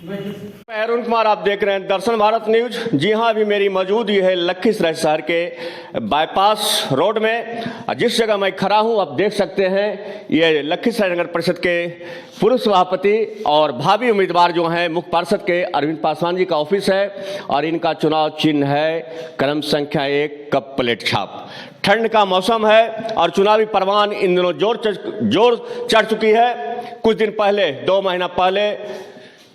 मैं अरुण कुमार, आप देख रहे हैं दर्शन भारत न्यूज। जी हां, अभी मेरी मौजूदगी है लखीसराय शहर के बाईपास रोड में। जिस जगह मैं खड़ा हूं आप देख सकते हैं, ये लखीसराय नगर परिषद के पूर्व सभापति और भावी उम्मीदवार जो हैं मुख्य पार्षद के अरविंद पासवान जी का ऑफिस है और इनका चुनाव चिन्ह है क्रम संख्या 1 कप प्लेट छाप। ठंड का मौसम है और चुनावी परवान इन दिनों जोर चढ़ चुकी है। कुछ दिन पहले, 2 महीना पहले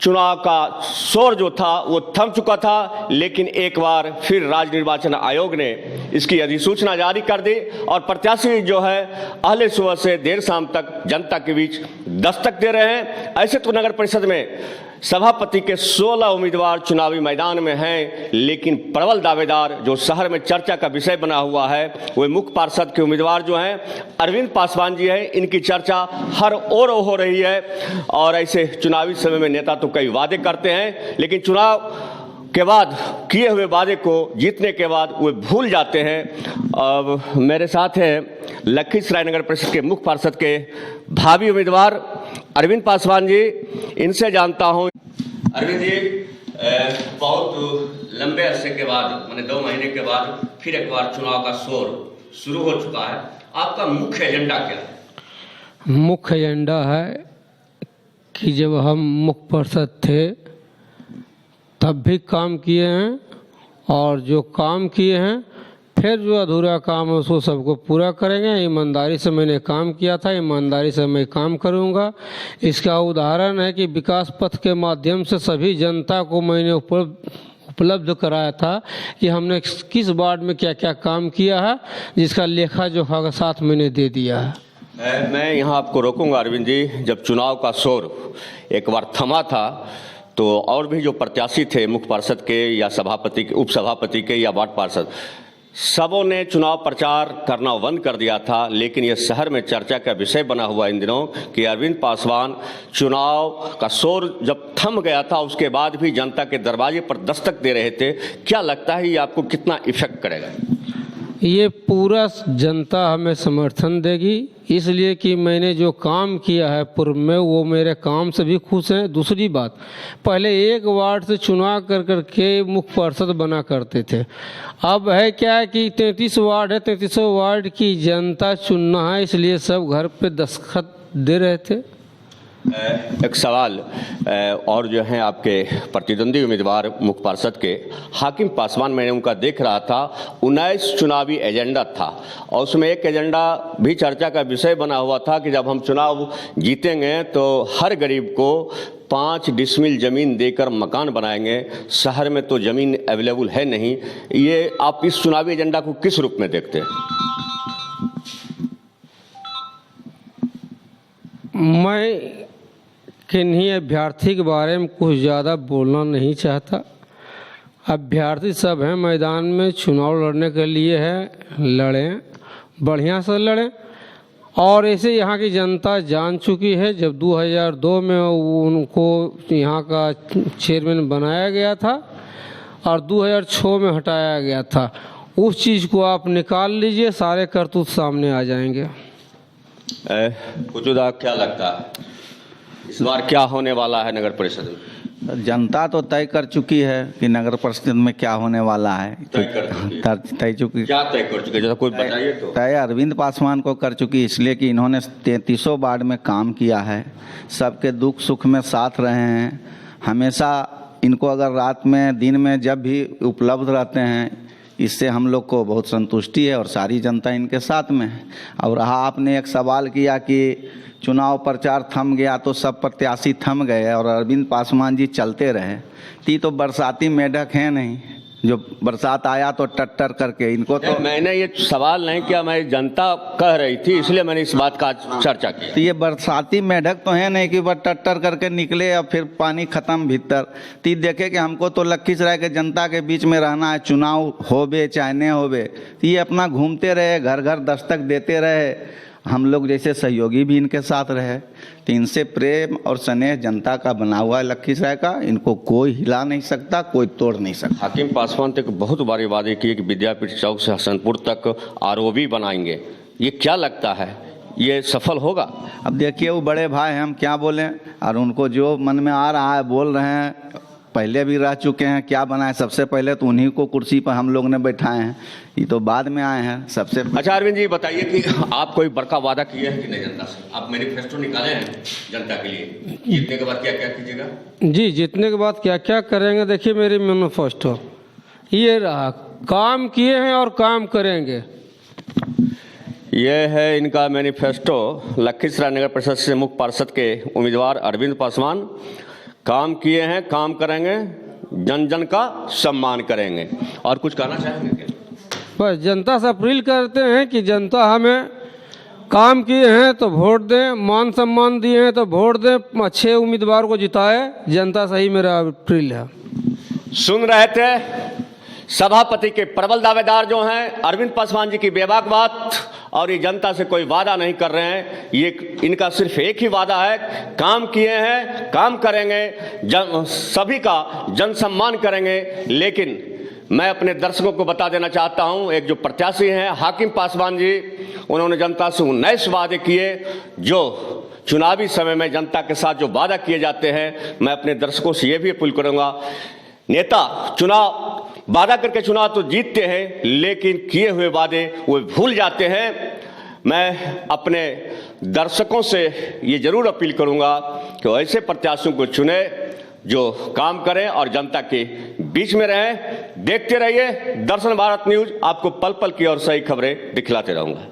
चुनाव का शोर जो था वो थम चुका था, लेकिन एक बार फिर राज्य निर्वाचन आयोग ने इसकी अधिसूचना जारी कर दी और प्रत्याशी जो है अहले सुबह से देर शाम तक जनता के बीच दस्तक दे रहे हैं। ऐसे तो नगर परिषद में सभापति के 16 उम्मीदवार चुनावी मैदान में हैं, लेकिन प्रबल दावेदार जो शहर में चर्चा का विषय बना हुआ है वो मुख्य पार्षद के उम्मीदवार जो हैं अरविंद पासवान जी हैं। इनकी चर्चा हर ओर हो रही है और ऐसे चुनावी समय में नेता तो कई वादे करते हैं, लेकिन चुनाव के बाद किए हुए वादे को जीतने के बाद वे भूल जाते हैं। अब मेरे साथ हैं लखीसराय नगर परिषद के मुख्य पार्षद के भावी उम्मीदवार अरविंद पासवान जी। इनसे जानता हूं, अरविंद जी, बहुत लंबे अरसे के बाद, माने 2 महीने के बाद फिर एक बार चुनाव का शोर शुरू हो चुका है। आपका मुख्य एजेंडा क्या है? मुख्य एजेंडा है कि जब हम मुख्य पार्षद थे तब भी काम किए हैं और जो काम किए हैं फिर जो अधूरा काम है उसको सबको पूरा करेंगे। ईमानदारी से मैंने काम किया था, ईमानदारी से मैं काम करूंगा। इसका उदाहरण है कि विकास पथ के माध्यम से सभी जनता को मैंने उपलब्ध कराया था कि हमने किस वार्ड में क्या क्या काम किया है, जिसका लेखा जोखा का साथ मैंने दे दिया है। मैं यहाँ आपको रोकूंगा अरविंद जी। जब चुनाव का शोर एक बार थमा था तो और भी जो प्रत्याशी थे मुख्य पार्षद के या सभापति के, उप सभापति के या वार्ड पार्षद, सबों ने चुनाव प्रचार करना बंद कर दिया था। लेकिन यह शहर में चर्चा का विषय बना हुआ इन दिनों कि अरविंद पासवान चुनाव का शोर जब थम गया था उसके बाद भी जनता के दरवाजे पर दस्तक दे रहे थे। क्या लगता है ये आपको कितना इफेक्ट करेगा? ये पूरा जनता हमें समर्थन देगी, इसलिए कि मैंने जो काम किया है पूर्व में वो मेरे काम से भी खुश हैं। दूसरी बात, पहले एक वार्ड से चुनाव कर करके मुख्य पार्षद बना करते थे। अब है क्या है कि 33 वार्ड है, 33 वार्ड की जनता चुनना है, इसलिए सब घर पे दस्तखत दे रहे थे। एक सवाल और जो है आपके प्रतिद्वंदी उम्मीदवार मुख्य पार्षद के हाकिम पासवान, मैंने उनका देख रहा था 19 चुनावी एजेंडा था और उसमें एक एजेंडा भी चर्चा का विषय बना हुआ था कि जब हम चुनाव जीतेंगे तो हर गरीब को 5 डिसमिल जमीन देकर मकान बनाएंगे। शहर में तो जमीन अवेलेबल है नहीं। ये आप इस चुनावी एजेंडा को किस रूप में देखते हैं? मैं किन्हीं अभ्यर्थी के बारे में कुछ ज़्यादा बोलना नहीं चाहता। अभ्यर्थी सब हैं मैदान में, चुनाव लड़ने के लिए है, लड़ें, बढ़िया से लड़ें। और ऐसे यहाँ की जनता जान चुकी है। जब 2002 में उनको यहाँ का चेयरमैन बनाया गया था और 2006 में हटाया गया था, उस चीज़ को आप निकाल लीजिए, सारे करतूत सामने आ जाएंगे। कुचुदा, क्या लगता है इस बार क्या होने वाला है नगर परिषद में? जनता तो तय कर चुकी है कि नगर परिषद में क्या होने वाला है। तय चुकी, क्या तय कर चुकी? जैसा कोई बताइए तो। तय अरविंद पासवान को कर चुकी, इसलिए कि इन्होंने 33 वार्ड में काम किया है, सबके दुख सुख में साथ रहे हैं। हमेशा इनको अगर रात में दिन में जब भी उपलब्ध रहते हैं, इससे हम लोग को बहुत संतुष्टि है और सारी जनता इनके साथ में है। और रहा आपने एक सवाल किया कि चुनाव प्रचार थम गया तो सब प्रत्याशी थम गए और अरविंद पासवान जी चलते रहे। ती तो बरसाती मेढक हैं नहीं, जो बरसात आया तो टट्टर करके इनको तो। मैंने ये सवाल नहीं किया, मैं जनता कह रही थी इसलिए मैंने इस बात का चर्चा की। तो ये बरसाती मेढक तो है नहीं कि वह टट्टर करके निकले और फिर पानी खत्म भीतर। ती देखे कि हमको तो लखीसराय के जनता के बीच में रहना है, चुनाव होवे चाहे न होवे। तो ये अपना घूमते रहे, घर घर दस्तक देते रहे, हम लोग जैसे सहयोगी भी इनके साथ रहे। तो इनसे प्रेम और स्नेह जनता का बना हुआ है लखीसराय का, इनको कोई हिला नहीं सकता, कोई तोड़ नहीं सकता। हाकिम पासवान तक बहुत बारी वादे किए कि विद्यापीठ चौक से हसनपुर तक ROB बनाएंगे। ये क्या लगता है ये सफल होगा? अब देखिए, वो बड़े भाई हैं, हम क्या बोलें, और उनको जो मन में आ रहा है बोल रहे हैं। पहले भी रह चुके हैं, क्या बनाए, सबसे पहले तो उन्हीं को कुर्सी पर हम लोग ने बैठाए हैं, ये तो बाद में आए हैं सबसे। अच्छा अरविंद जी बताइए कि आप कोई बड़का वादा किए हैं कि नहीं जनता से? आप मैनिफेस्टो निकाले हैं जनता के लिए, जीतने के बाद क्या क्या कीजिएगा? जी, जीतने के बाद क्या क्या करेंगे, देखिए मेरी मैनिफेस्टो ये रहा, काम किए हैं और काम करेंगे। ये है इनका मैनिफेस्टो। लखीसराय नगर परिषद से मुख्य पार्षद के उम्मीदवार अरविंद पासवान। काम किए हैं, काम करेंगे, जन जन का सम्मान करेंगे। और कुछ कहना चाहेंगे क्या? बस जनता से अपील करते हैं कि जनता हमें काम किए हैं तो वोट दें, मान सम्मान दिए हैं तो वोट दें, अच्छे उम्मीदवार को जिताए। जनता से ही मेरा अपील है। सुन रहे थे सभापति के प्रबल दावेदार जो हैं अरविंद पासवान जी की बेबाक बात, और ये जनता से कोई वादा नहीं कर रहे हैं। ये इनका सिर्फ एक ही वादा है, काम किए हैं, काम करेंगे, सभी का जन सम्मान करेंगे। लेकिन मैं अपने दर्शकों को बता देना चाहता हूं, एक जो प्रत्याशी हैं हाकिम पासवान जी, उन्होंने जनता से 19 वादे किए, जो चुनावी समय में जनता के साथ जो वादा किए जाते हैं। मैं अपने दर्शकों से ये भी अपील करूंगा, नेता चुनाव वादा करके चुनाव तो जीतते हैं, लेकिन किए हुए वादे वो भूल जाते हैं। मैं अपने दर्शकों से ये जरूर अपील करूंगा कि ऐसे प्रत्याशियों को चुने जो काम करें और जनता के बीच में रहें। देखते रहिए दर्शन भारत न्यूज, आपको पल पल की और सही खबरें दिखलाते रहूंगा।